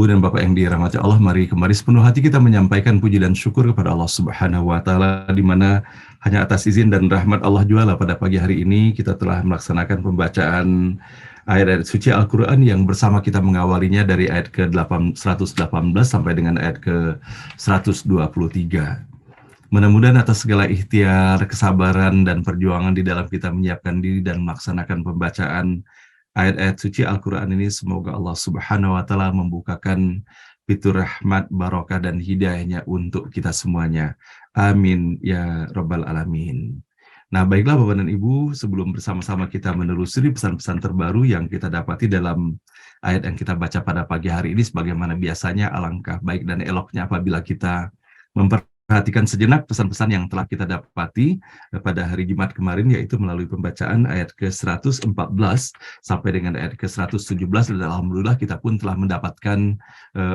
Ibu dan Bapak yang dirahmati Allah, mari kembali sepenuh hati kita menyampaikan puji dan syukur kepada Allah Subhanahu wa Ta'ala, di mana hanya atas izin dan rahmat Allah juala pada pagi hari ini kita telah melaksanakan pembacaan ayat-ayat suci Al-Quran yang bersama kita mengawalinya dari ayat ke-118 sampai dengan ayat ke-123. Mudah-mudahan atas segala ikhtiar, kesabaran, dan perjuangan di dalam kita menyiapkan diri dan melaksanakan pembacaan ayat-ayat suci Al-Quran ini, semoga Allah Subhanahu wa Ta'ala membukakan pintu rahmat, barokah, dan hidayahnya untuk kita semuanya. Amin ya Rabbal Alamin. Nah, baiklah Bapak dan Ibu, sebelum bersama-sama kita menelusuri pesan-pesan terbaru yang kita dapati dalam ayat yang kita baca pada pagi hari ini, sebagaimana biasanya, alangkah baik dan eloknya apabila kita memperhatikan sejenak pesan-pesan yang telah kita dapati pada hari Jumat kemarin, yaitu melalui pembacaan ayat ke-114 sampai dengan ayat ke-117, dan alhamdulillah kita pun telah mendapatkan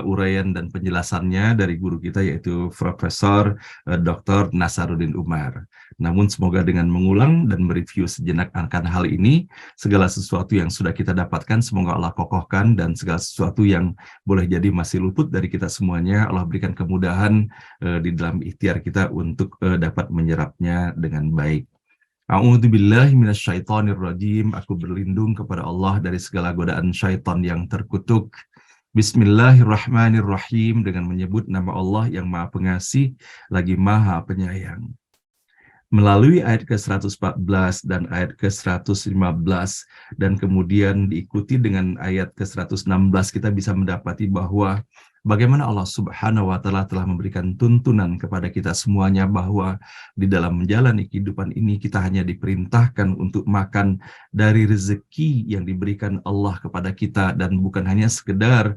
uraian dan penjelasannya dari guru kita, yaitu Profesor Dr. Nasaruddin Umar. Namun semoga dengan mengulang dan mereview sejenak akan hal ini, segala sesuatu yang sudah kita dapatkan semoga Allah kokohkan, dan segala sesuatu yang boleh jadi masih luput dari kita semuanya, Allah berikan kemudahan di dalam ikhtiar kita untuk dapat menyerapnya dengan baik. A'udzubillahi minasyaitonirrajim. Aku berlindung kepada Allah dari segala godaan syaitan yang terkutuk. Bismillahirrahmanirrahim, dengan menyebut nama Allah yang Maha Pengasih lagi Maha Penyayang. Melalui ayat ke-114 dan ayat ke-115 dan kemudian diikuti dengan ayat ke-116, kita bisa mendapati bahwa bagaimana Allah Subhanahu wa Ta'ala telah memberikan tuntunan kepada kita semuanya bahwa di dalam menjalani kehidupan ini kita hanya diperintahkan untuk makan dari rezeki yang diberikan Allah kepada kita, dan bukan hanya sekedar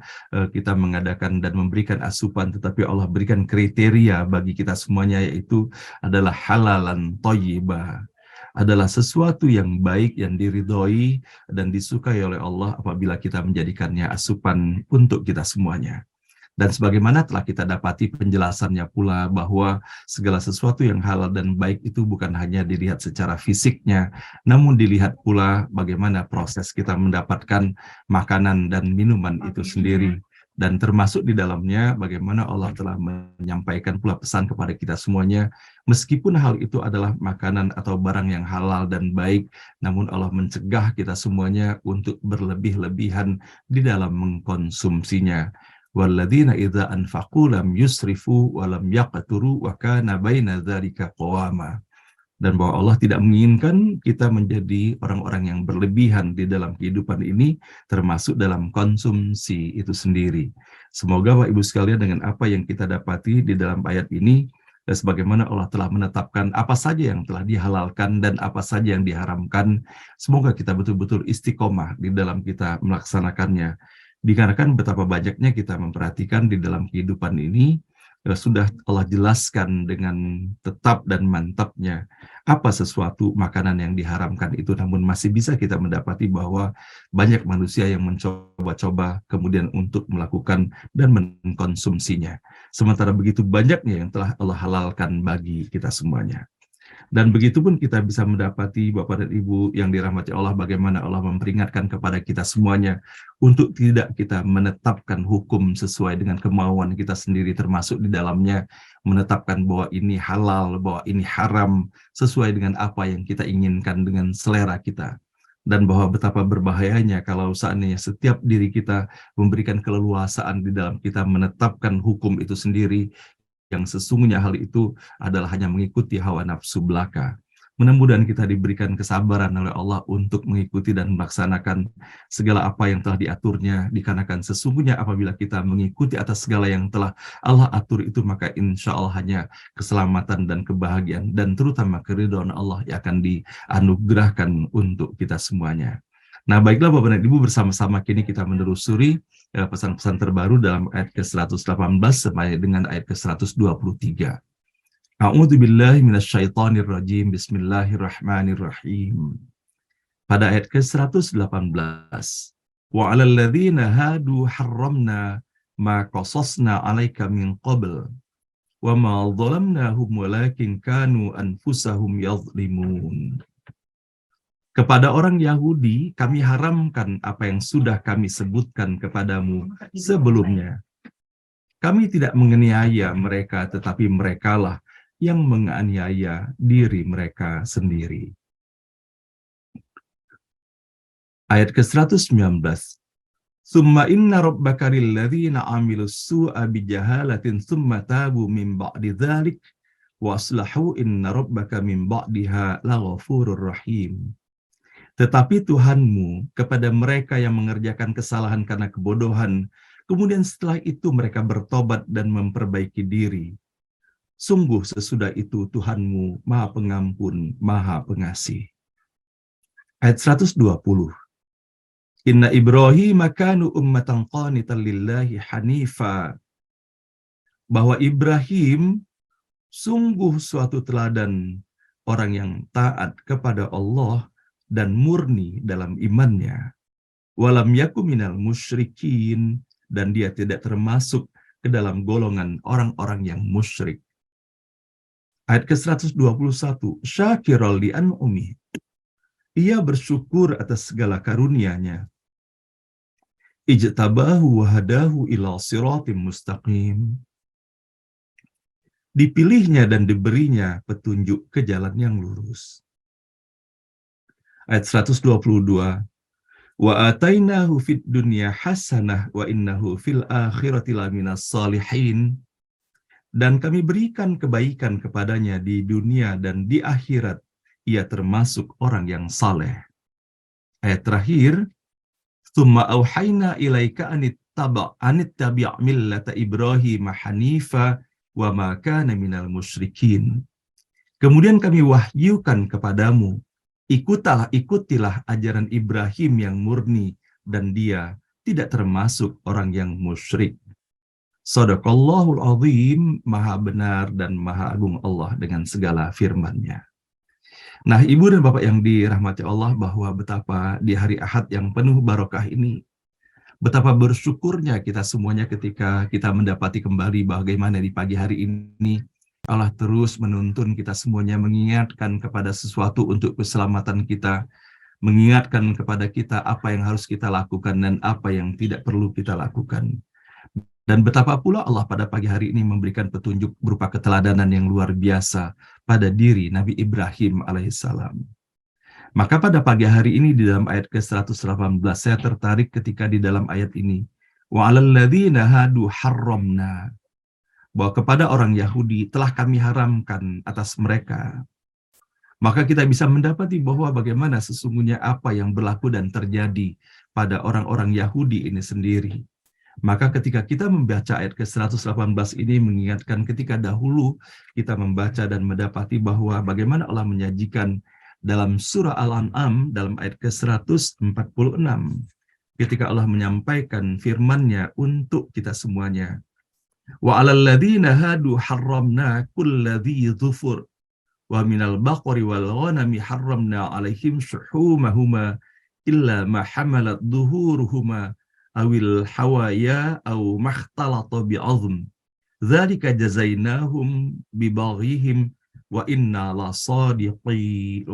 kita mengadakan dan memberikan asupan, tetapi Allah berikan kriteria bagi kita semuanya, yaitu adalah halalan thayyibah, adalah sesuatu yang baik, yang diridhoi dan disukai oleh Allah apabila kita menjadikannya asupan untuk kita semuanya. Dan sebagaimana telah kita dapati penjelasannya pula bahwa segala sesuatu yang halal dan baik itu bukan hanya dilihat secara fisiknya, namun dilihat pula bagaimana proses kita mendapatkan makanan dan minuman itu sendiri. Dan termasuk di dalamnya bagaimana Allah telah menyampaikan pula pesan kepada kita semuanya, meskipun hal itu adalah makanan atau barang yang halal dan baik, namun Allah mencegah kita semuanya untuk berlebih-lebihan di dalam mengkonsumsinya. Walladzina idza anfaqu lam yusrifu wa lam yaqturu wa kana baina dzalika qawama. Dan bahwa Allah tidak menginginkan kita menjadi orang-orang yang berlebihan di dalam kehidupan ini, termasuk dalam konsumsi itu sendiri. Semoga Bapak Ibu sekalian, dengan apa yang kita dapati di dalam ayat ini, dan sebagaimana Allah telah menetapkan apa saja yang telah dihalalkan dan apa saja yang diharamkan, semoga kita betul-betul istiqomah di dalam kita melaksanakannya. Dikarenakan betapa banyaknya kita memperhatikan di dalam kehidupan ini, sudah Allah jelaskan dengan tetap dan mantapnya apa sesuatu makanan yang diharamkan itu, namun masih bisa kita mendapati bahwa banyak manusia yang mencoba-coba kemudian untuk melakukan dan mengkonsumsinya. Sementara begitu banyaknya yang telah Allah halalkan bagi kita semuanya. Dan begitu pun kita bisa mendapati Bapak dan Ibu yang dirahmati Allah, bagaimana Allah memperingatkan kepada kita semuanya untuk tidak kita menetapkan hukum sesuai dengan kemauan kita sendiri, termasuk di dalamnya menetapkan bahwa ini halal, bahwa ini haram, sesuai dengan apa yang kita inginkan dengan selera kita. Dan bahwa betapa berbahayanya kalau seandainya setiap diri kita memberikan keleluasaan di dalam kita menetapkan hukum itu sendiri, yang sesungguhnya hal itu adalah hanya mengikuti hawa nafsu belaka. Mudah-mudahan kita diberikan kesabaran oleh Allah untuk mengikuti dan melaksanakan segala apa yang telah diaturnya, dikarenakan sesungguhnya apabila kita mengikuti atas segala yang telah Allah atur itu, maka insya Allah hanya keselamatan dan kebahagiaan dan terutama keridhaan Allah yang akan dianugerahkan untuk kita semuanya. Nah, baiklah Bapak dan Ibu, bersama-sama kini kita menelusuri pesan-pesan terbaru dalam ayat ke-118 sampai dengan ayat ke-123. A'udzubillahi minasyaitonirrajim. Bismillahirrahmanirrahim. Pada ayat ke-118, wa 'alal ladzina hadu harramna ma qasasna 'alaika min qabl wa ma dhalamnahum walakin kanu anfusahum yadhlimun. Kepada orang Yahudi kami haramkan apa yang sudah kami sebutkan kepadamu sebelumnya, Kami tidak menganiaya mereka, tetapi merekalah yang menganiaya diri mereka sendiri. Ayat ke-119. Summa inna rabbaka lilladzina amilus su'a bijahalatin summa tabu min ba'di dzalik wa aslahu inna rabbaka min ba'diha laghafurur rahim. Tetapi Tuhanmu kepada mereka yang mengerjakan kesalahan karena kebodohan, kemudian setelah itu mereka bertobat dan memperbaiki diri. Sungguh sesudah itu Tuhanmu Maha Pengampun, Maha Pengasih. Ayat 120. Inna Ibrahim kanu ummatan qanitan lillahi hanifa. Bahwa Ibrahim sungguh suatu teladan orang yang taat kepada Allah dan murni dalam imannya. Walam yaku minal musyrikin, dan dia tidak termasuk ke dalam golongan orang-orang yang musyrik. Ayat ke-121, syakiral li an'umi. Ia bersyukur atas segala karunia-Nya. Ijtabahu wa hadahu ila siratim mustaqim. Dipilihnya dan diberinya petunjuk ke jalan yang lurus. Ayat 122, wa atainahu fid dunya hasanah wa innahu fil akhirati laminas salihin. Dan kami berikan kebaikan kepadanya di dunia dan di akhirat, ia termasuk orang yang saleh. Ayat terakhir, tsumma auhayna ilaika anittabi' millata Ibrahim hanifa wa ma kana minal musyrikin. Kemudian kami wahyukan kepadamu, ikutilah ajaran Ibrahim yang murni dan dia tidak termasuk orang yang musyrik. Shadaqallahul azim, maha benar dan maha agung Allah dengan segala firman-Nya. Nah, Ibu dan Bapak yang dirahmati Allah, bahwa betapa di hari Ahad yang penuh barokah ini, betapa bersyukurnya kita semuanya ketika kita mendapati kembali bagaimana di pagi hari ini Allah terus menuntun kita semuanya, mengingatkan kepada sesuatu untuk keselamatan kita, mengingatkan kepada kita apa yang harus kita lakukan dan apa yang tidak perlu kita lakukan. Dan betapa pula Allah pada pagi hari ini memberikan petunjuk berupa keteladanan yang luar biasa pada diri Nabi Ibrahim alaihissalam. Maka pada pagi hari ini di dalam ayat ke-118, saya tertarik ketika di dalam ayat ini, wa 'alal ladzina hadu harramna, bahwa kepada orang Yahudi telah kami haramkan atas mereka. Maka kita bisa mendapati bahwa bagaimana sesungguhnya apa yang berlaku dan terjadi pada orang-orang Yahudi ini sendiri. Maka ketika kita membaca ayat ke-118 ini mengingatkan ketika dahulu kita membaca dan mendapati bahwa bagaimana Allah menyajikan dalam surah Al-An'am dalam ayat ke-146 ketika Allah menyampaikan firman-Nya untuk kita semuanya. Wa 'alal ladzina hadu harramna kulladzi dzufur wa minal baqari wal ghanami harramna 'alaihim shuhumahuma illa ma hamalat dhuhuruhuma awil hawaya aw makhtalata bi'azm dzalika jazainahum bibaghihim wa inna lasadiqun.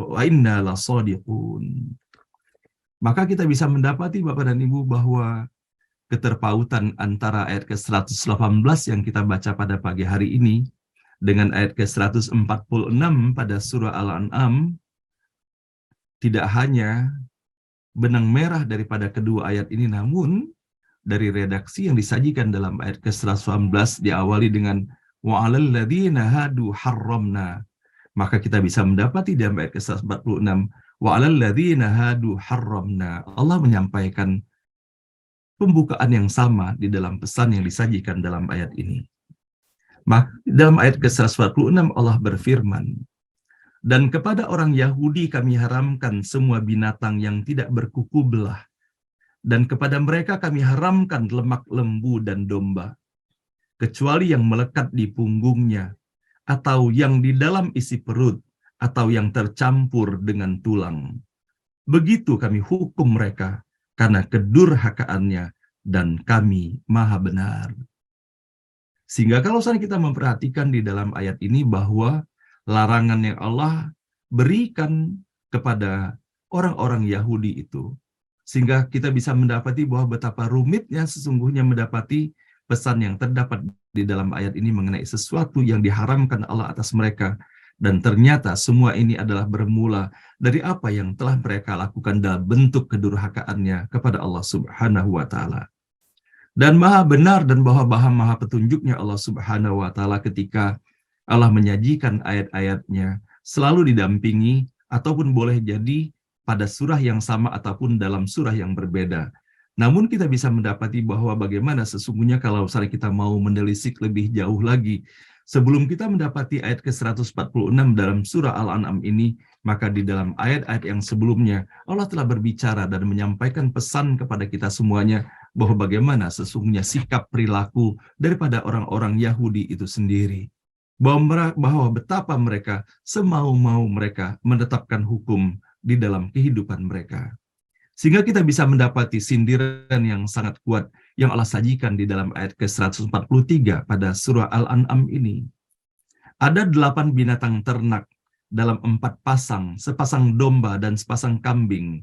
Maka kita bisa mendapati Bapak dan Ibu bahwa keterpautan antara ayat ke-118 yang kita baca pada pagi hari ini dengan ayat ke-146 pada surah Al-An'am tidak hanya benang merah daripada kedua ayat ini, namun dari redaksi yang disajikan dalam ayat ke-118 diawali dengan wa 'alal ladzina hadu harramna. Maka kita bisa mendapati dalam ayat ke-146 wa 'alal ladzina hadu harramna. Allah menyampaikan pembukaan yang sama di dalam pesan yang disajikan dalam ayat ini. Maka dalam ayat ke-146 Allah berfirman, dan kepada orang Yahudi kami haramkan semua binatang yang tidak berkuku belah, dan kepada mereka kami haramkan lemak lembu dan domba, kecuali yang melekat di punggungnya, atau yang di dalam isi perut, atau yang tercampur dengan tulang. Begitu kami hukum mereka, karena kedurhakaannya, dan kami maha benar. Sehingga kalau kita memperhatikan di dalam ayat ini bahwa larangan yang Allah berikan kepada orang-orang Yahudi itu, sehingga kita bisa mendapati bahwa betapa rumitnya sesungguhnya mendapati pesan yang terdapat di dalam ayat ini mengenai sesuatu yang diharamkan Allah atas mereka. Dan ternyata semua ini adalah bermula dari apa yang telah mereka lakukan dalam bentuk kedurhakaannya kepada Allah Subhanahu wa Ta'ala. Dan maha benar dan bahwa maha petunjuknya Allah Subhanahu wa Ta'ala ketika Allah menyajikan ayat-ayatnya selalu didampingi ataupun boleh jadi pada surah yang sama ataupun dalam surah yang berbeda. Namun kita bisa mendapati bahwa bagaimana sesungguhnya kalau misalnya kita mau menelisik lebih jauh lagi, sebelum kita mendapati ayat ke-146 dalam surah Al-An'am ini, maka di dalam ayat-ayat yang sebelumnya Allah telah berbicara dan menyampaikan pesan kepada kita semuanya bahwa bagaimana sesungguhnya sikap perilaku daripada orang-orang Yahudi itu sendiri. Bahwa betapa mereka semau-mau mereka menetapkan hukum di dalam kehidupan mereka. Sehingga kita bisa mendapati sindiran yang sangat kuat yang Allah sajikan di dalam ayat ke-143 pada surah Al-An'am ini. Ada 8 binatang ternak dalam 4 pasang, sepasang domba dan sepasang kambing.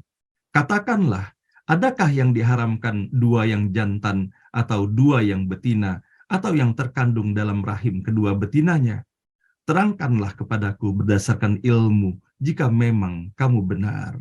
Katakanlah, adakah yang diharamkan 2 yang jantan atau 2 yang betina atau yang terkandung dalam rahim kedua betinanya? Terangkanlah kepadaku berdasarkan ilmu jika memang kamu benar.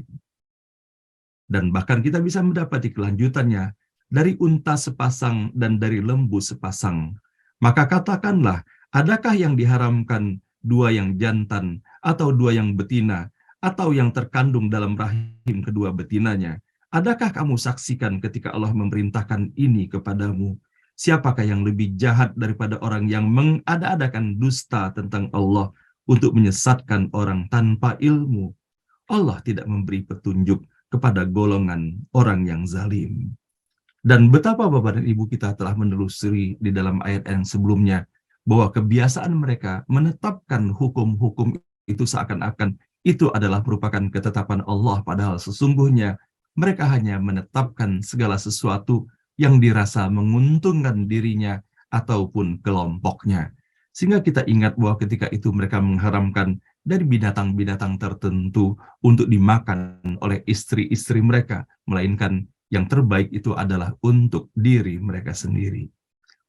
Dan bahkan kita bisa mendapati kelanjutannya dari unta sepasang dan dari lembu sepasang. Maka katakanlah, adakah yang diharamkan 2 yang jantan atau 2 yang betina atau yang terkandung dalam rahim kedua betinanya? Adakah kamu saksikan ketika Allah memerintahkan ini kepadamu? Siapakah yang lebih jahat daripada orang yang mengada-adakan dusta tentang Allah untuk menyesatkan orang tanpa ilmu? Allah tidak memberi petunjuk kepada golongan orang yang zalim. Dan betapa Bapak dan Ibu kita telah menelusuri di dalam ayat yang sebelumnya bahwa kebiasaan mereka menetapkan hukum-hukum itu seakan-akan itu adalah merupakan ketetapan Allah, padahal sesungguhnya mereka hanya menetapkan segala sesuatu yang dirasa menguntungkan dirinya ataupun kelompoknya. Sehingga kita ingat bahwa ketika itu mereka mengharamkan dari binatang-binatang tertentu untuk dimakan oleh istri-istri mereka, melainkan yang terbaik itu adalah untuk diri mereka sendiri.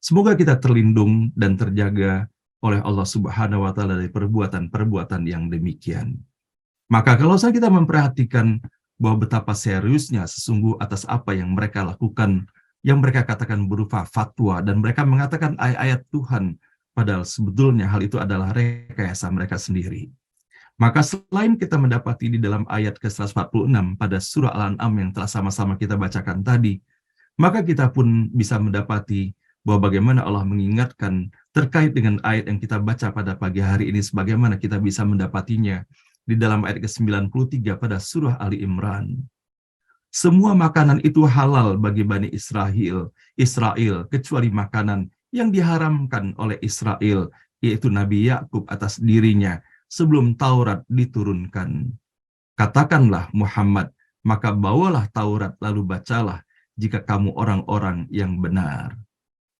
Semoga kita terlindung dan terjaga oleh Allah Subhanahu wa Ta'ala dari perbuatan-perbuatan yang demikian. Maka kalau kita memperhatikan bahwa betapa seriusnya sesungguh atas apa yang mereka lakukan, yang mereka katakan berupa fatwa, dan mereka mengatakan ayat-ayat Tuhan, padahal sebetulnya hal itu adalah rekayasa mereka sendiri. Maka selain kita mendapati di dalam ayat ke-146 pada surah Al-An'am yang telah sama-sama kita bacakan tadi, maka kita pun bisa mendapati bahwa bagaimana Allah mengingatkan terkait dengan ayat yang kita baca pada pagi hari ini, sebagaimana kita bisa mendapatinya di dalam ayat ke-93 pada surah Ali Imran. Semua makanan itu halal bagi Bani Israel, kecuali makanan yang diharamkan oleh Israel, yaitu Nabi Yakub atas dirinya, sebelum Taurat diturunkan. Katakanlah Muhammad, maka bawalah Taurat lalu bacalah jika kamu orang-orang yang benar.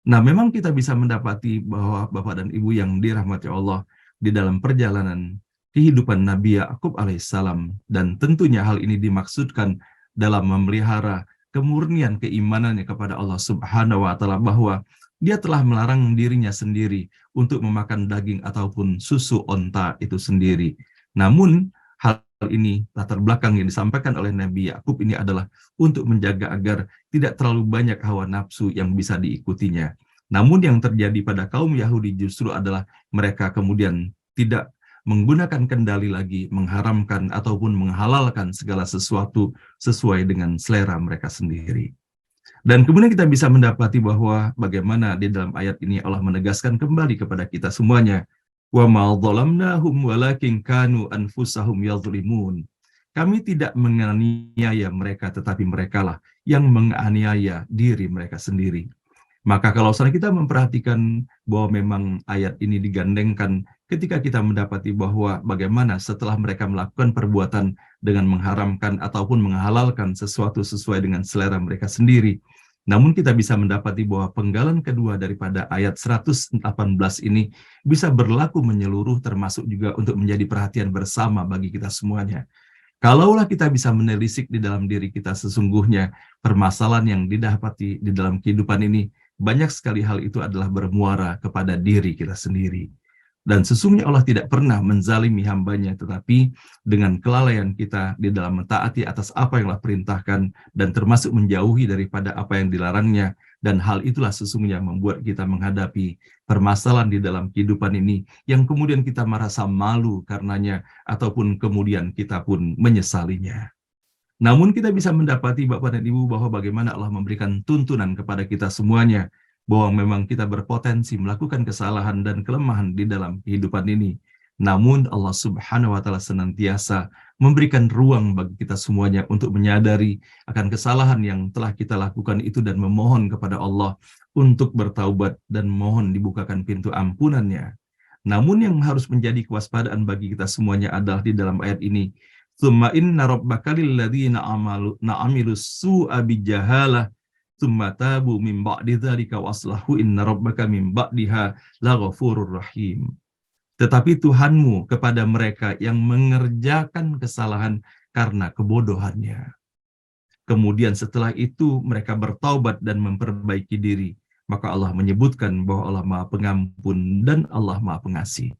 Nah, memang kita bisa mendapati bahwa Bapak dan Ibu yang dirahmati Allah di dalam perjalanan kehidupan Nabi Yakub alaihissalam, dan tentunya hal ini dimaksudkan dalam memelihara kemurnian keimanannya kepada Allah Subhanahu wa Ta'ala, bahwa dia telah melarang dirinya sendiri untuk memakan daging ataupun susu onta itu sendiri. Namun hal ini, latar belakang yang disampaikan oleh Nabi Yakub ini adalah untuk menjaga agar tidak terlalu banyak hawa nafsu yang bisa diikutinya. Namun yang terjadi pada kaum Yahudi justru adalah mereka kemudian tidak menggunakan kendali lagi, mengharamkan ataupun menghalalkan segala sesuatu sesuai dengan selera mereka sendiri. Dan kemudian kita bisa mendapati bahwa bagaimana di dalam ayat ini Allah menegaskan kembali kepada kita semuanya, wa ma dzalamnahum walakin kanu anfusahum yadhlimun. Kami tidak menganiaya mereka, tetapi merekalah yang menganiaya diri mereka sendiri. Maka kalau kita memperhatikan bahwa memang ayat ini digandengkan ketika kita mendapati bahwa bagaimana setelah mereka melakukan perbuatan dengan mengharamkan ataupun menghalalkan sesuatu sesuai dengan selera mereka sendiri. Namun kita bisa mendapati bahwa penggalan kedua daripada ayat 118 ini bisa berlaku menyeluruh, termasuk juga untuk menjadi perhatian bersama bagi kita semuanya. Kalaulah kita bisa menelisik di dalam diri kita sesungguhnya permasalahan yang didapati di dalam kehidupan ini banyak sekali hal itu adalah bermuara kepada diri kita sendiri. Dan sesungguhnya Allah tidak pernah menzalimi hambanya, tetapi dengan kelalaian kita di dalam mentaati atas apa yang Allah perintahkan dan termasuk menjauhi daripada apa yang dilarangnya. Dan hal itulah sesungguhnya membuat kita menghadapi permasalahan di dalam kehidupan ini yang kemudian kita merasa malu karenanya ataupun kemudian kita pun menyesalinya. Namun kita bisa mendapati Bapak dan Ibu bahwa bagaimana Allah memberikan tuntunan kepada kita semuanya, bahwa memang kita berpotensi melakukan kesalahan dan kelemahan di dalam kehidupan ini. Namun Allah Subhanahu wa Ta'ala senantiasa memberikan ruang bagi kita semuanya untuk menyadari akan kesalahan yang telah kita lakukan itu dan memohon kepada Allah untuk bertaubat dan mohon dibukakan pintu ampunannya. Namun yang harus menjadi kewaspadaan bagi kita semuanya adalah di dalam ayat ini, Tsumma inna rabbaka lilladzina amilus su'a bijahalah tsumma tabu min ba'di dzalika wa aslahu inna rabbaka min ba'diha laghafurur rahim. Tetapi Tuhanmu kepada mereka yang mengerjakan kesalahan karena kebodohannya. Kemudian setelah itu mereka bertaubat dan memperbaiki diri. Maka Allah menyebutkan bahwa Allah Maha Pengampun dan Allah Maha Pengasih.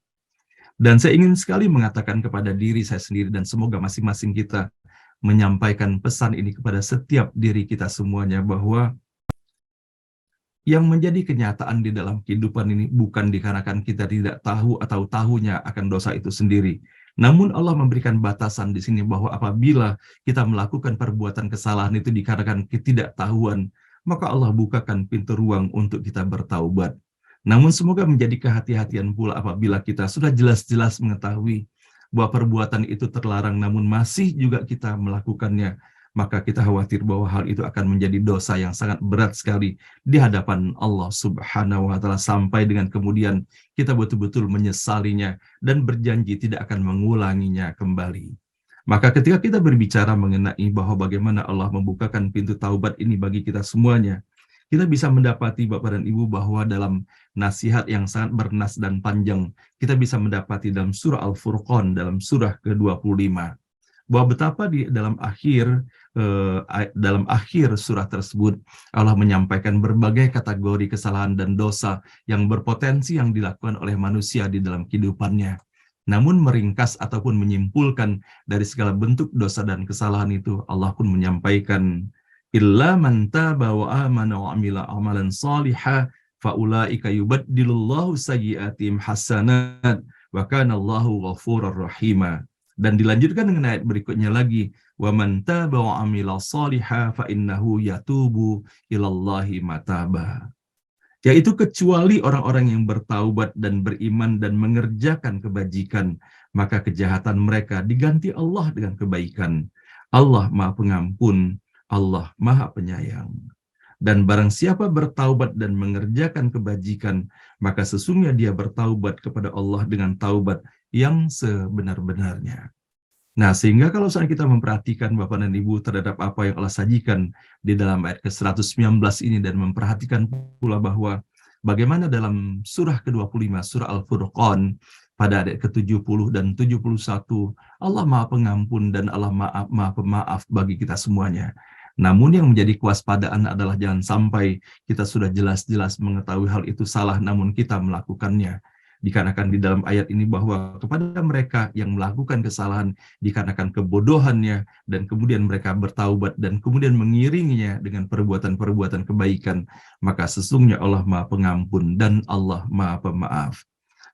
Dan saya ingin sekali mengatakan kepada diri saya sendiri dan semoga masing-masing kita menyampaikan pesan ini kepada setiap diri kita semuanya, bahwa yang menjadi kenyataan di dalam kehidupan ini bukan dikarenakan kita tidak tahu atau tahunya akan dosa itu sendiri. Namun Allah memberikan batasan di sini bahwa apabila kita melakukan perbuatan kesalahan itu dikarenakan ketidaktahuan, maka Allah bukakan pintu ruang untuk kita bertaubat. Namun semoga menjadi kehati-hatian pula apabila kita sudah jelas-jelas mengetahui bahwa perbuatan itu terlarang namun masih juga kita melakukannya, maka kita khawatir bahwa hal itu akan menjadi dosa yang sangat berat sekali di hadapan Allah Subhanahu wa Ta'ala, sampai dengan kemudian kita betul-betul menyesalinya dan berjanji tidak akan mengulanginya kembali. Maka ketika kita berbicara mengenai bahwa bagaimana Allah membukakan pintu taubat ini bagi kita semuanya, kita bisa mendapati Bapak dan Ibu bahwa dalam nasihat yang sangat bernas dan panjang, kita bisa mendapati dalam surah Al-Furqan, dalam surah ke-25, bahwa betapa di dalam akhir surah tersebut Allah menyampaikan berbagai kategori kesalahan dan dosa yang berpotensi yang dilakukan oleh manusia di dalam kehidupannya. Namun meringkas ataupun menyimpulkan dari segala bentuk dosa dan kesalahan itu, Allah pun menyampaikan, illa man taba wa amana wa amila amalan salihah faulaika yubaddilullahu sayyi'atihim hasanat wa kana Allahu ghafurur rahima. Dan dilanjutkan dengan ayat berikutnya lagi, wa man taba wa amila salihah fa innahu yatubu ilallahi mataba. Yaitu kecuali orang-orang yang bertaubat dan beriman dan mengerjakan kebajikan, maka kejahatan mereka diganti Allah dengan kebaikan. Allah Maha Pengampun, Allah Maha Penyayang. Dan barang siapa bertaubat dan mengerjakan kebajikan, maka sesungguhnya dia bertaubat kepada Allah dengan taubat yang sebenar-benarnya. Nah, sehingga kalau saat kita memperhatikan Bapak dan Ibu terhadap apa yang Allah sajikan di dalam ayat ke-119 ini, dan memperhatikan pula bahwa bagaimana dalam surah ke-25, surah Al-Furqan, pada ayat ke-70 dan 71, Allah Maha Pengampun dan Allah Maha Pemaaf bagi kita semuanya. Namun yang menjadi kewaspadaan adalah jangan sampai kita sudah jelas-jelas mengetahui hal itu salah, namun kita melakukannya. Dikarenakan di dalam ayat ini bahwa kepada mereka yang melakukan kesalahan dikarenakan kebodohannya, dan kemudian mereka bertaubat dan kemudian mengiringinya dengan perbuatan-perbuatan kebaikan, maka sesungguhnya Allah Maha Pengampun dan Allah Maha Pemaaf.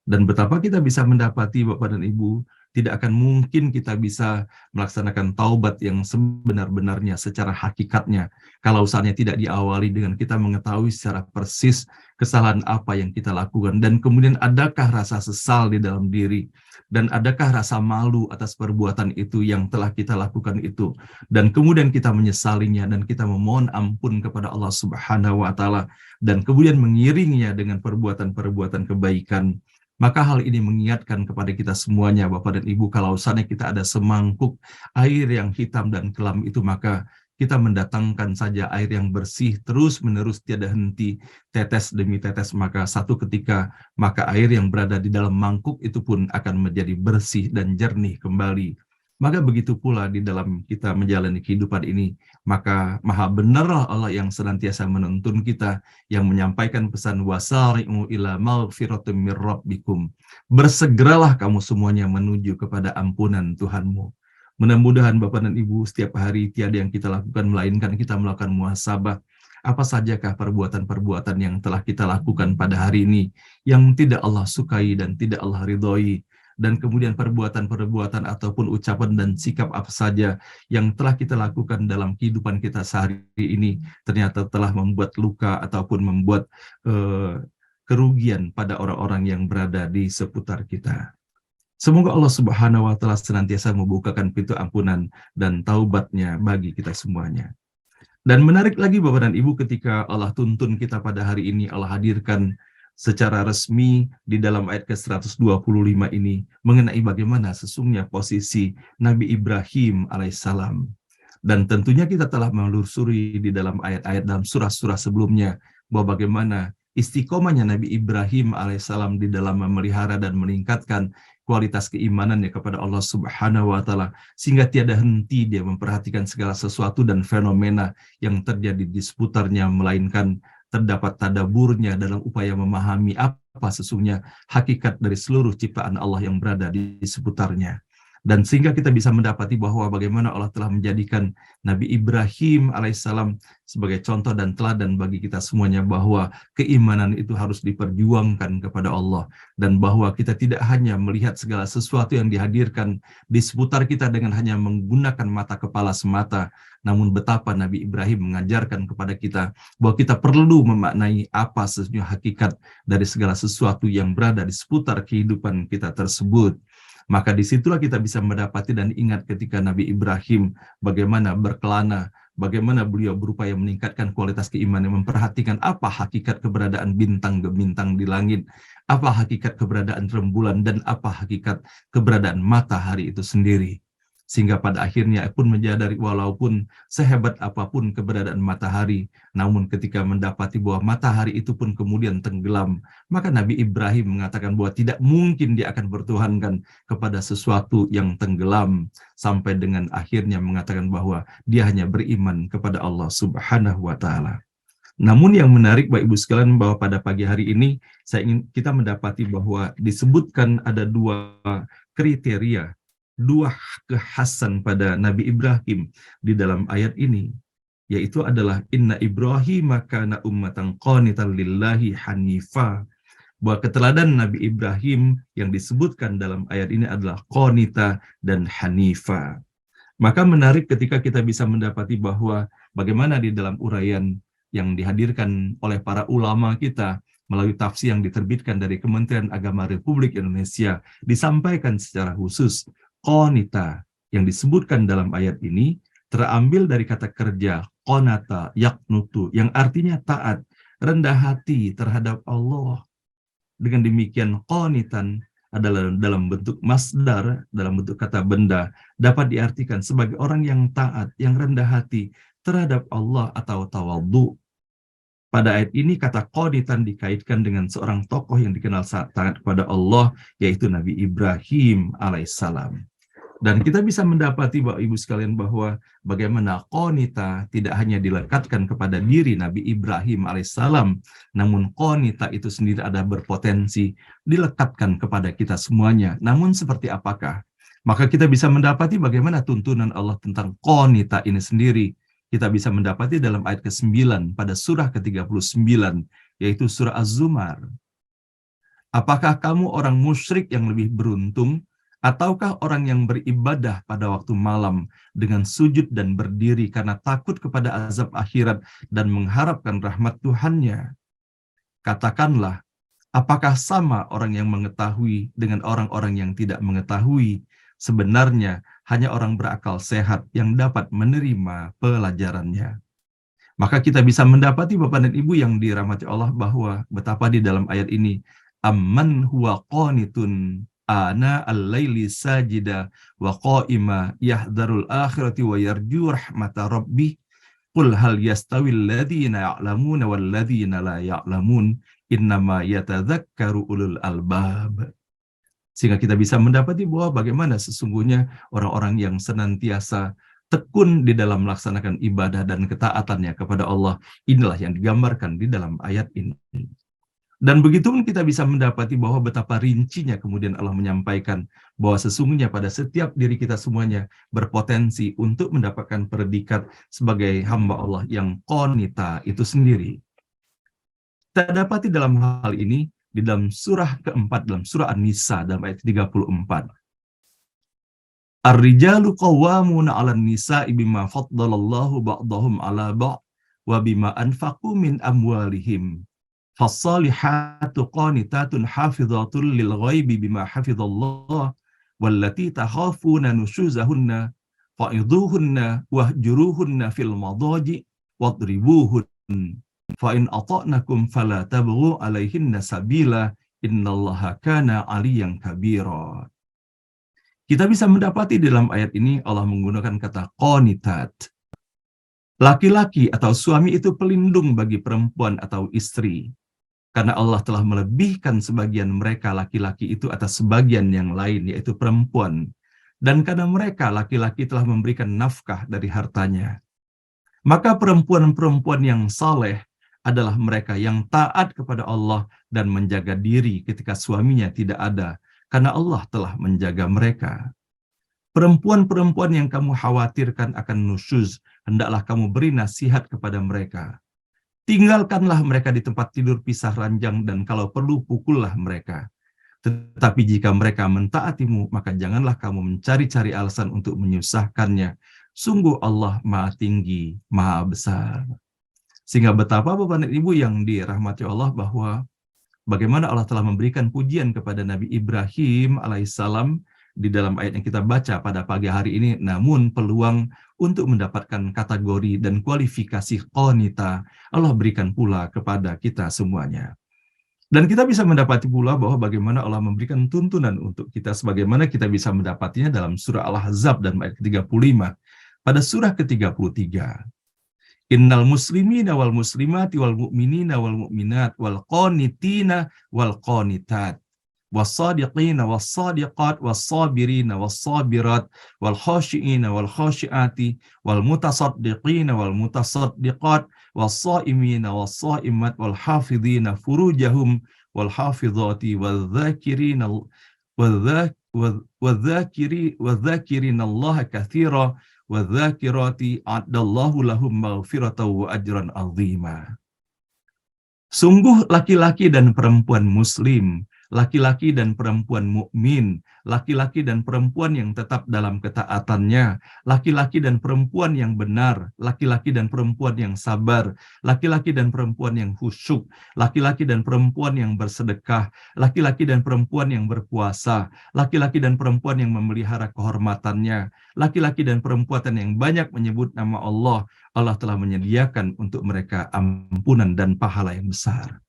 Dan betapa kita bisa mendapati Bapak dan Ibu, tidak akan mungkin kita bisa melaksanakan taubat yang sebenar-benarnya secara hakikatnya kalau usahanya tidak diawali dengan kita mengetahui secara persis kesalahan apa yang kita lakukan, dan kemudian adakah rasa sesal di dalam diri, dan adakah rasa malu atas perbuatan itu yang telah kita lakukan itu, dan kemudian kita menyesalinya dan kita memohon ampun kepada Allah Subhanahu wa Ta'ala, dan kemudian mengiringinya dengan perbuatan-perbuatan kebaikan. Maka hal ini mengingatkan kepada kita semuanya Bapak dan Ibu, kalau seandainya kita ada semangkuk air yang hitam dan kelam itu, maka kita mendatangkan saja air yang bersih terus menerus tiada henti, tetes demi tetes, maka satu ketika maka air yang berada di dalam mangkuk itu pun akan menjadi bersih dan jernih kembali. Maka begitu pula di dalam kita menjalani kehidupan ini, maka maha benarlah Allah yang senantiasa menuntun kita, yang menyampaikan pesan wasari'u ila maghfiratin mir rabbikum. Bersegeralah kamu semuanya menuju kepada ampunan Tuhanmu. Mudah-mudahan Bapak dan Ibu setiap hari tiada yang kita lakukan melainkan kita melakukan muhasabah. Apa sajakah perbuatan-perbuatan yang telah kita lakukan pada hari ini yang tidak Allah sukai dan tidak Allah ridhoi, dan kemudian perbuatan-perbuatan ataupun ucapan dan sikap apa saja yang telah kita lakukan dalam kehidupan kita sehari ini ternyata telah membuat luka ataupun membuat kerugian pada orang-orang yang berada di seputar kita. Semoga Allah Subhanahu wa Ta'ala senantiasa membukakan pintu ampunan dan taubatnya bagi kita semuanya. Dan menarik lagi Bapak dan Ibu, ketika Allah tuntun kita pada hari ini, Allah hadirkan secara resmi di dalam ayat ke-125 ini mengenai bagaimana sesungguhnya posisi Nabi Ibrahim alaihissalam. Dan tentunya kita telah menelusuri di dalam ayat-ayat dalam surah-surah sebelumnya bahwa bagaimana istiqomahnya Nabi Ibrahim alaihissalam di dalam memelihara dan meningkatkan kualitas keimanannya kepada Allah Subhanahu wa Ta'ala, sehingga tiada henti dia memperhatikan segala sesuatu dan fenomena yang terjadi di seputarnya, melainkan terdapat tadaburnya dalam upaya memahami apa sesungguhnya hakikat dari seluruh ciptaan Allah yang berada di seputarnya. Dan sehingga kita bisa mendapati bahwa bagaimana Allah telah menjadikan Nabi Ibrahim alaihissalam sebagai contoh dan teladan bagi kita semuanya, bahwa keimanan itu harus diperjuangkan kepada Allah, dan bahwa kita tidak hanya melihat segala sesuatu yang dihadirkan di seputar kita dengan hanya menggunakan mata kepala semata, namun betapa Nabi Ibrahim mengajarkan kepada kita bahwa kita perlu memaknai apa sesungguhnya hakikat dari segala sesuatu yang berada di seputar kehidupan kita tersebut. Maka disitulah kita bisa mendapati dan ingat ketika Nabi Ibrahim bagaimana berkelana, bagaimana beliau berupaya meningkatkan kualitas keimanan, memperhatikan apa hakikat keberadaan bintang-bintang di langit, apa hakikat keberadaan rembulan, dan apa hakikat keberadaan matahari itu sendiri. Sehingga pada akhirnya pun menyadari walaupun sehebat apapun keberadaan matahari, namun ketika mendapati bahwa matahari itu pun kemudian tenggelam, maka Nabi Ibrahim mengatakan bahwa tidak mungkin dia akan bertuhankan kepada sesuatu yang tenggelam, sampai dengan akhirnya mengatakan bahwa dia hanya beriman kepada Allah Subhanahu wa Ta'ala. Namun yang menarik Bapak Ibu sekalian, bahwa pada pagi hari ini saya ingin kita mendapati bahwa disebutkan ada dua kriteria, dua kekhasan pada Nabi Ibrahim di dalam ayat ini, yaitu adalah inna Ibrahim kana ummatan qanitan lillahi hanifa, bahwa keteladanan Nabi Ibrahim yang disebutkan dalam ayat ini adalah qanita dan hanifa. Maka menarik ketika kita bisa mendapati bahwa bagaimana di dalam uraian yang dihadirkan oleh para ulama kita melalui tafsir yang diterbitkan dari Kementerian Agama Republik Indonesia, disampaikan secara khusus qanita yang disebutkan dalam ayat ini terambil dari kata kerja qanata yaknutu, yang artinya taat, rendah hati terhadap Allah. Dengan demikian qanitan adalah dalam bentuk masdar, dalam bentuk kata benda, dapat diartikan sebagai orang yang taat, yang rendah hati terhadap Allah atau tawadhu. Pada ayat ini kata qanitan dikaitkan dengan seorang tokoh yang dikenal taat kepada Allah, yaitu Nabi Ibrahim alaihissalam. Dan kita bisa mendapati Bapak Ibu sekalian bahwa bagaimana qanita tidak hanya dilekatkan kepada diri Nabi Ibrahim alaihissalam, namun qanita itu sendiri ada berpotensi dilekatkan kepada kita semuanya. Namun seperti apakah? Maka kita bisa mendapati bagaimana tuntunan Allah tentang qanita ini sendiri. Kita bisa mendapati dalam ayat ke-9 pada surah ke-39, yaitu surah Az-Zumar. Apakah kamu orang musyrik yang lebih beruntung, ataukah orang yang beribadah pada waktu malam dengan sujud dan berdiri karena takut kepada azab akhirat dan mengharapkan rahmat Tuhannya? Katakanlah, apakah sama orang yang mengetahui dengan orang-orang yang tidak mengetahui? Sebenarnya hanya orang berakal sehat yang dapat menerima pelajarannya. Maka kita bisa mendapati Bapak dan Ibu yang dirahmati Allah bahwa betapa di dalam ayat ini, amman huwa qanitun ana al-laili sajida wa qa'ima yahdharul akhirati wa yarju rahmata rabbih qul hal yastawil ladzina ya'lamuna wal ladzina la ya'lamun innama yatadzakkaru ulul albab. Sehingga kita bisa mendapati bahwa bagaimana sesungguhnya orang-orang yang senantiasa tekun di dalam melaksanakan ibadah dan ketaatannya kepada Allah. Inilah yang digambarkan di dalam ayat ini. Dan begitu pun kita bisa mendapati bahwa betapa rincinya kemudian Allah menyampaikan bahwa sesungguhnya pada setiap diri kita semuanya berpotensi untuk mendapatkan predikat sebagai hamba Allah yang qanita itu sendiri. Kita dapati dalam hal ini di dalam surah keempat, dalam surah An-Nisa, dalam ayat 34. Ar-rijalu qawwamuna 'alan nisa'i bima faddalallahu ba'dahum 'ala ba'd wa bima anfaqu min amwalihim. Fassalihatu qanitatun hafizatun lil ghaibi bima hafizallah wallati takhafuna nusyuzahunna fa'idhuhunna wahjuruhunna fil madaji wadribuhun fa in ata'nakum fala tabghu 'alaihinna sabila innallaha kana 'aliyyan kabira. Kita bisa mendapati dalam ayat ini Allah menggunakan kata qanitat. Laki-laki atau suami itu pelindung bagi perempuan atau istri. Karena Allah telah melebihkan sebagian mereka laki-laki itu atas sebagian yang lain, yaitu perempuan. Dan karena mereka laki-laki telah memberikan nafkah dari hartanya. Maka perempuan-perempuan yang saleh adalah mereka yang taat kepada Allah dan menjaga diri ketika suaminya tidak ada. Karena Allah telah menjaga mereka. Perempuan-perempuan yang kamu khawatirkan akan nusyuz, hendaklah kamu beri nasihat kepada mereka. Tinggalkanlah mereka di tempat tidur pisah ranjang dan kalau perlu pukullah mereka. Tetapi jika mereka mentaatimu, maka janganlah kamu mencari-cari alasan untuk menyusahkannya. Sungguh Allah Maha Tinggi, Maha Besar. Sehingga betapa Bapak dan Ibu yang dirahmati Allah bahwa bagaimana Allah telah memberikan pujian kepada Nabi Ibrahim alaihissalam di dalam ayat yang kita baca pada pagi hari ini, namun peluang untuk mendapatkan kategori dan kualifikasi qanita Allah berikan pula kepada kita semuanya. Dan kita bisa mendapati pula bahwa bagaimana Allah memberikan tuntunan untuk kita sebagaimana kita bisa mendapatinya dalam surah Al-Ahzab dan ayat 35. Pada surah ke-33. Innal muslimina wal muslimati wal mu'minina wal mu'minat wal qanitina wal qanitat was-sadiqina was-sadiqat was-sabirina was-sabirat wal khashiina wal khashiati wal mutasaddiqina wal mutasaddiqat was-saimina was-saimat wal hafidhina furujahum wal hafidhati wal dzakirina wadzakirina Allah katsira wadzakirati a'dallahu lahum maghfiratan wa ajran 'azima. Sungguh laki-laki dan perempuan muslim, laki-laki dan perempuan mukmin, laki-laki dan perempuan yang tetap dalam ketaatannya, laki-laki dan perempuan yang benar, laki-laki dan perempuan yang sabar, laki-laki dan perempuan yang khusyuk, laki-laki dan perempuan yang bersedekah, laki-laki dan perempuan yang berpuasa, laki-laki dan perempuan yang memelihara kehormatannya, laki-laki dan perempuan yang banyak menyebut nama Allah, Allah telah menyediakan untuk mereka ampunan dan pahala yang besar.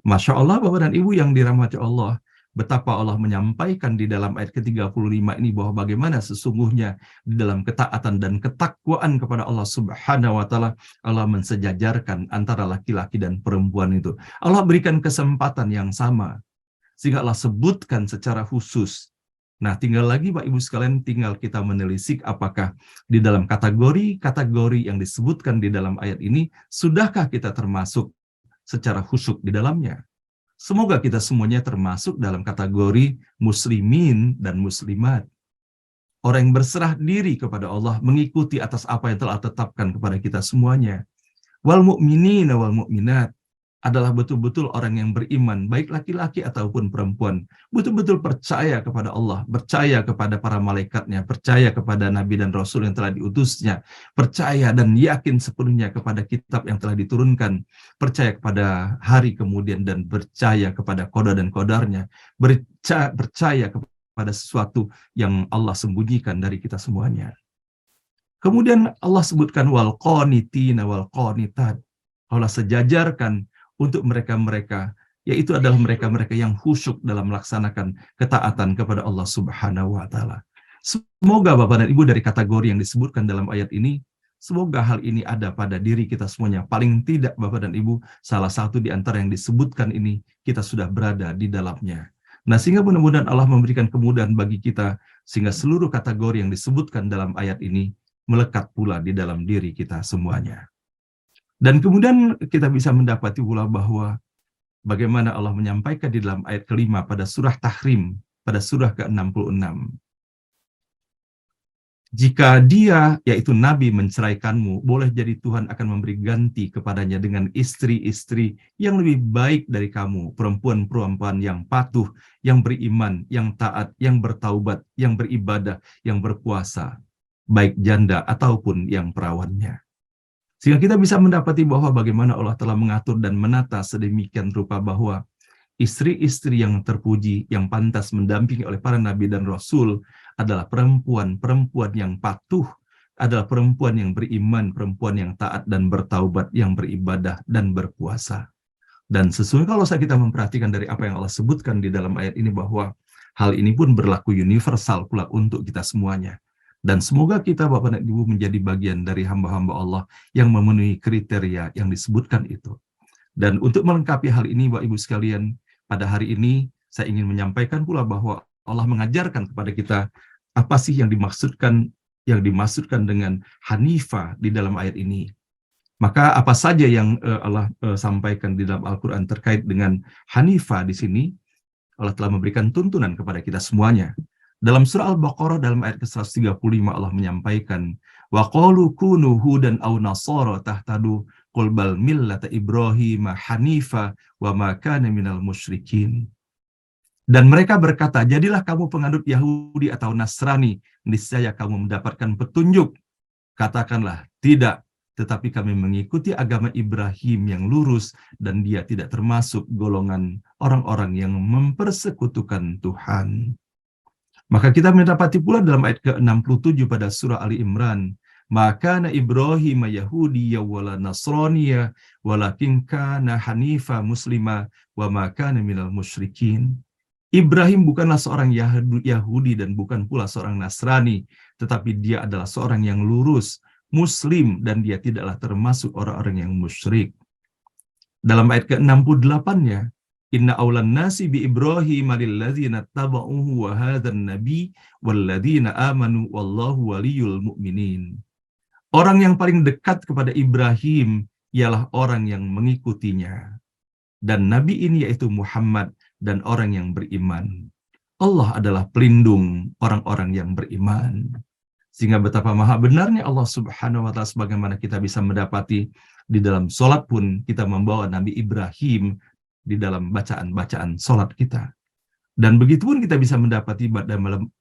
Masya Allah Bapak dan Ibu yang dirahmati Allah, betapa Allah menyampaikan di dalam ayat ke-35 ini bahwa bagaimana sesungguhnya di dalam ketaatan dan ketakwaan kepada Allah Subhanahu wa Ta'ala, Allah mensejajarkan antara laki-laki dan perempuan itu. Allah berikan kesempatan yang sama, sehingga Allah sebutkan secara khusus. Nah, tinggal lagi Pak Ibu sekalian, tinggal kita menelisik apakah di dalam kategori yang disebutkan di dalam ayat ini, sudahkah kita termasuk secara khusyuk di dalamnya. Semoga kita semuanya termasuk dalam kategori muslimin dan muslimat. Orang yang berserah diri kepada Allah, mengikuti atas apa yang telah tetapkan kepada kita semuanya. Wal mu'minina wal mu'minat adalah betul-betul orang yang beriman, baik laki-laki ataupun perempuan, betul-betul percaya kepada Allah, percaya kepada para malaikatnya, percaya kepada Nabi dan Rasul yang telah diutusnya, percaya dan yakin sepenuhnya kepada kitab yang telah diturunkan, percaya kepada hari kemudian dan percaya kepada qada dan qadarnya, percaya kepada sesuatu yang Allah sembunyikan dari kita semuanya. Kemudian Allah sebutkan wal qanitina wal qanitat. Allah sejajarkan untuk mereka-mereka, yaitu adalah mereka-mereka yang khusyuk dalam melaksanakan ketaatan kepada Allah Subhanahu wa Ta'ala. Semoga Bapak dan Ibu dari kategori yang disebutkan dalam ayat ini, semoga hal ini ada pada diri kita semuanya. Paling tidak Bapak dan Ibu, salah satu di antara yang disebutkan ini, kita sudah berada di dalamnya. Nah, sehingga mudah-mudahan Allah memberikan kemudahan bagi kita, sehingga seluruh kategori yang disebutkan dalam ayat ini melekat pula di dalam diri kita semuanya. Dan kemudian kita bisa mendapati pula bahwa bagaimana Allah menyampaikan di dalam ayat kelima pada surah Tahrim, pada surah ke-66. Jika dia, yaitu Nabi, menceraikanmu, boleh jadi Tuhan akan memberi ganti kepadanya dengan istri-istri yang lebih baik dari kamu, perempuan-perempuan yang patuh, yang beriman, yang taat, yang bertaubat, yang beribadah, yang berpuasa, baik janda ataupun yang perawannya. Sehingga kita bisa mendapati bahwa bagaimana Allah telah mengatur dan menata sedemikian rupa bahwa istri-istri yang terpuji, yang pantas mendampingi oleh para nabi dan rasul adalah perempuan-perempuan yang patuh, adalah perempuan yang beriman, perempuan yang taat dan bertaubat, yang beribadah dan berpuasa. Dan sesungguhnya kalau kita memperhatikan dari apa yang Allah sebutkan di dalam ayat ini, bahwa hal ini pun berlaku universal pula untuk kita semuanya. Dan semoga kita Bapak dan Ibu menjadi bagian dari hamba-hamba Allah yang memenuhi kriteria yang disebutkan itu. Dan untuk melengkapi hal ini, Bapak Ibu sekalian, pada hari ini saya ingin menyampaikan pula bahwa Allah mengajarkan kepada kita apa sih yang dimaksudkan dengan Hanifah di dalam ayat ini. Maka apa saja yang Allah sampaikan di dalam Al-Quran terkait dengan Hanifah di sini, Allah telah memberikan tuntunan kepada kita semuanya. Dalam surah Al-Baqarah dalam ayat ke-135 Allah menyampaikan, wa qalu kunu hudan aw nasara tahtadu qul bal millata Ibrahim hanifa wa ma kana minal musyrikin. Dan mereka berkata, jadilah kamu penganut Yahudi atau Nasrani, niscaya kamu mendapatkan petunjuk. Katakanlah, tidak, tetapi kami mengikuti agama Ibrahim yang lurus, dan dia tidak termasuk golongan orang-orang yang mempersekutukan Tuhan. Maka kita mendapati pula dalam ayat ke-67 pada surah Ali Imran, maka na Ibrahim Yahudi wala Nasraniya walakin kana hanifa muslima wa ma kana minal musyrikin. Ibrahim bukanlah seorang Yahudi dan bukan pula seorang Nasrani, tetapi dia adalah seorang yang lurus, Muslim, dan dia tidaklah termasuk orang-orang yang musyrik. Dalam ayat ke-68-nya, inna awlan nasi bi Ibrahim lilladzina taba'uhu wa hadzan nabi walladzina amanu wallahu waliyul mu'minin. Orang yang paling dekat kepada Ibrahim ialah orang yang mengikutinya. Dan nabi ini yaitu Muhammad dan orang yang beriman. Allah adalah pelindung orang-orang yang beriman. Sehingga betapa maha benarnya Allah Subhanahu wa Ta'ala, sebagaimana kita bisa mendapati di dalam sholat pun kita membawa Nabi Ibrahim di dalam bacaan-bacaan sholat kita. Dan begitu pun kita bisa mendapati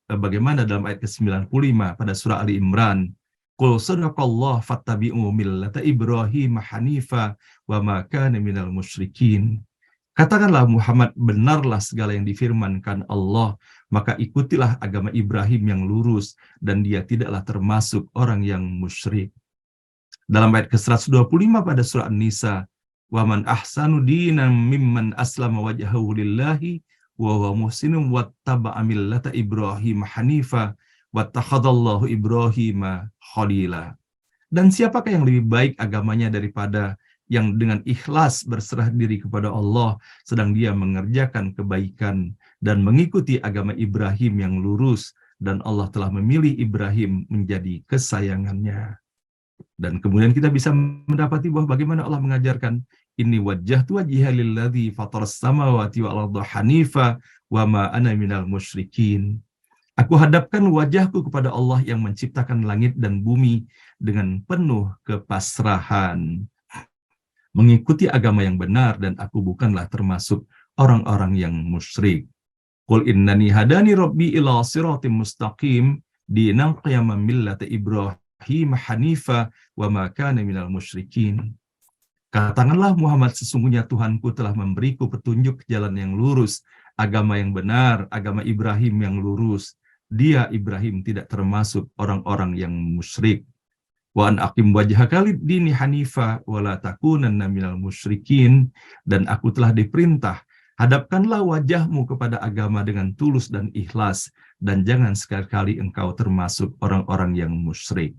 bagaimana dalam ayat ke-95 pada surah Ali Imran, qul sadaqallah fattabi'u millata Ibrahim hanifa wa ma kana minal musyrikin. Katakanlah Muhammad, benarlah segala yang difirmankan Allah, maka ikutilah agama Ibrahim yang lurus, dan dia tidaklah termasuk orang yang musyrik. Dalam ayat ke-125 pada surah An-Nisa, wa man ahsanu dinan mimman aslama wajhahu lillahi wa huwa muhsinun wattaba'a millata Ibrahim hanifa wattakhadallahu Ibrahima khalila. Dan siapakah yang lebih baik agamanya daripada yang dengan ikhlas berserah diri kepada Allah, sedang dia mengerjakan kebaikan dan mengikuti agama Ibrahim yang lurus, dan Allah telah memilih Ibrahim menjadi kesayangannya. Dan kemudian kita bisa mendapati bahwa bagaimana Allah mengajarkan, inni wajjahtu wajhiya lilladzi fataras samawati wal arda hanifa wa ma ana minal musyrikin. Aku hadapkan wajahku kepada Allah yang menciptakan langit dan bumi dengan penuh kepasrahan, mengikuti agama yang benar, dan aku bukanlah termasuk orang-orang yang musyrik. Qul innani hadani rabbi ila siratim mustaqim dinan qiyaman millata Ibrahim hanifa wa ma kana minal musyrikin. Katakanlah Muhammad, sesungguhnya Tuhanku telah memberiku petunjuk ke jalan yang lurus, agama yang benar, agama Ibrahim yang lurus. Dia Ibrahim tidak termasuk orang-orang yang musyrik. Wa an aqim wajhaka lid-dini hanifa wa la takunanna minal musyrikin. Dan aku telah diperintah, hadapkanlah wajahmu kepada agama dengan tulus dan ikhlas, dan jangan sekali-kali engkau termasuk orang-orang yang musyrik.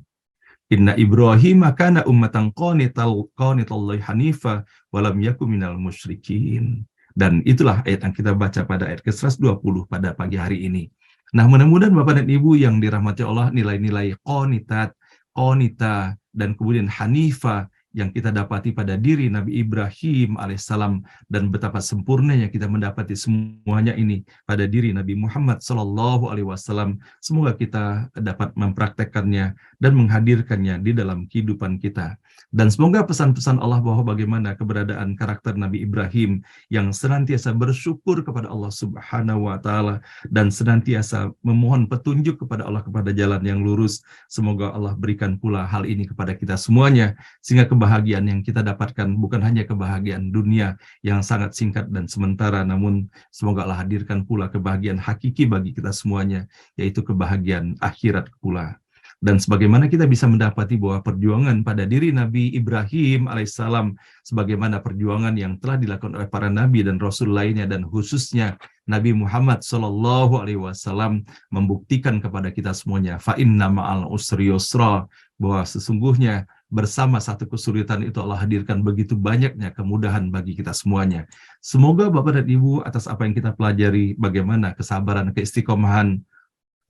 Inna Ibrahim kana ummatan qanitallahi hanifa wa lam yakun minal musyrikin. Dan itulah ayat yang kita baca pada ayat ke-120 pada pagi hari ini. Nah, mudah-mudahan Bapak dan Ibu yang dirahmati Allah, nilai-nilai qonitat, qonita, dan kemudian hanifah yang kita dapati pada diri Nabi Ibrahim alaihissalam, dan betapa sempurnanya kita mendapati semuanya ini pada diri Nabi Muhammad sallallahu alaihi wasallam. Semoga kita dapat mempraktekkannya dan menghadirkannya di dalam kehidupan kita. Dan semoga pesan-pesan Allah bahwa bagaimana keberadaan karakter Nabi Ibrahim yang senantiasa bersyukur kepada Allah Subhanahu wa taala dan senantiasa memohon petunjuk kepada Allah kepada jalan yang lurus. Semoga Allah berikan pula hal ini kepada kita semuanya, sehingga kebahagiaan yang kita dapatkan bukan hanya kebahagiaan dunia yang sangat singkat dan sementara, namun semoga Allah hadirkan pula kebahagiaan hakiki bagi kita semuanya, yaitu kebahagiaan akhirat pula. Dan sebagaimana kita bisa mendapati bahwa perjuangan pada diri Nabi Ibrahim alaihissalam, sebagaimana perjuangan yang telah dilakukan oleh para nabi dan rasul lainnya, dan khususnya Nabi Muhammad sallallahu alaihi wasallam, membuktikan kepada kita semuanya, fa inna ma'al usri yusra, bahwa sesungguhnya bersama satu kesulitan itu Allah hadirkan begitu banyaknya kemudahan bagi kita semuanya. Semoga Bapak dan Ibu atas apa yang kita pelajari, bagaimana kesabaran, keistiqomahan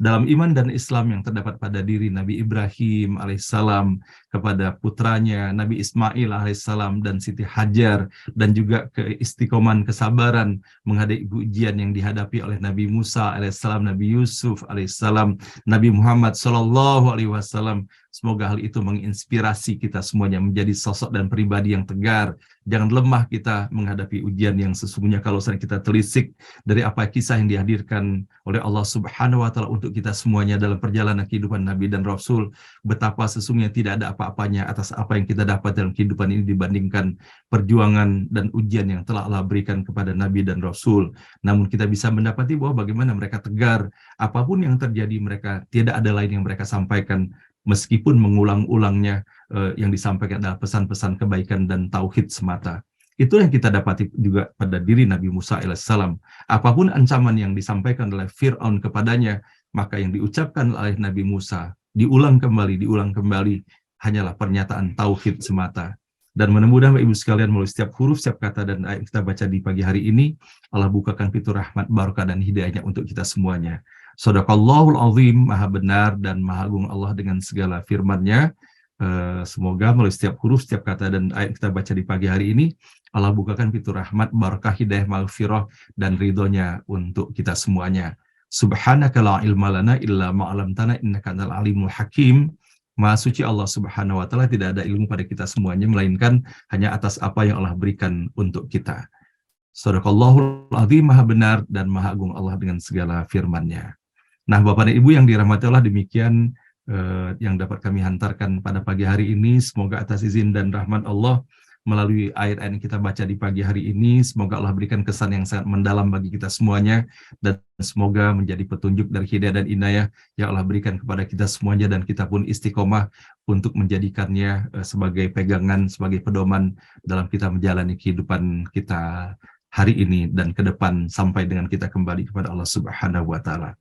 dalam iman dan Islam yang terdapat pada diri Nabi Ibrahim alaihissalam kepada putranya Nabi Ismail alaihissalam dan Siti Hajar, dan juga keistiqomahan kesabaran menghadapi ujian yang dihadapi oleh Nabi Musa alaihissalam, Nabi Yusuf alaihissalam, Nabi Muhammad sallallahu alaihi wasallam. Semoga hal itu menginspirasi kita semuanya menjadi sosok dan pribadi yang tegar. Jangan lemah kita menghadapi ujian yang sesungguhnya kalau kita telisik dari apa kisah yang dihadirkan oleh Allah Subhanahu wa taala untuk kita semuanya dalam perjalanan kehidupan Nabi dan Rasul, betapa sesungguhnya tidak ada apa-apanya atas apa yang kita dapat dalam kehidupan ini dibandingkan perjuangan dan ujian yang telah Allah berikan kepada Nabi dan Rasul. Namun kita bisa mendapati bahwa bagaimana mereka tegar, apapun yang terjadi mereka tidak ada lain yang mereka sampaikan, meskipun mengulang-ulangnya yang disampaikan adalah pesan-pesan kebaikan dan tauhid semata. Itu yang kita dapati juga pada diri Nabi Musa alaihissalam. Apapun ancaman yang disampaikan oleh Fir'aun kepadanya, maka yang diucapkan oleh Nabi Musa diulang kembali, hanyalah pernyataan tauhid semata. Dan mudah-mudahan Ibu sekalian, melalui setiap huruf, setiap kata dan ayat yang kita baca di pagi hari ini, Allah bukakan pintu rahmat, barakah dan hidayahnya untuk kita semuanya. Shadaqallahul azim, maha benar dan maha agung Allah dengan segala firman-Nya. Semoga melalui setiap huruf, setiap kata dan ayat kita baca di pagi hari ini, Allah bukakan pintu rahmat, barakah, hidayah, maghfirah dan ridhonya untuk kita semuanya. Subhanaka la ilma lana illa ma 'allamtana innaka antal alimul hakim. Maha suci Allah Subhanahu wa taala, tidak ada ilmu pada kita semuanya melainkan hanya atas apa yang Allah berikan untuk kita. Shadaqallahul azim, maha benar dan maha agung Allah dengan segala firman-Nya. Nah, Bapak dan Ibu yang dirahmati Allah, demikian yang dapat kami hantarkan pada pagi hari ini. Semoga atas izin dan rahmat Allah melalui ayat-ayat yang kita baca di pagi hari ini, semoga Allah berikan kesan yang sangat mendalam bagi kita semuanya, dan semoga menjadi petunjuk dari hidayah dan inayah yang Allah berikan kepada kita semuanya, dan kita pun istiqomah untuk menjadikannya sebagai pegangan, sebagai pedoman dalam kita menjalani kehidupan kita hari ini dan ke depan sampai dengan kita kembali kepada Allah Subhanahu wa taala.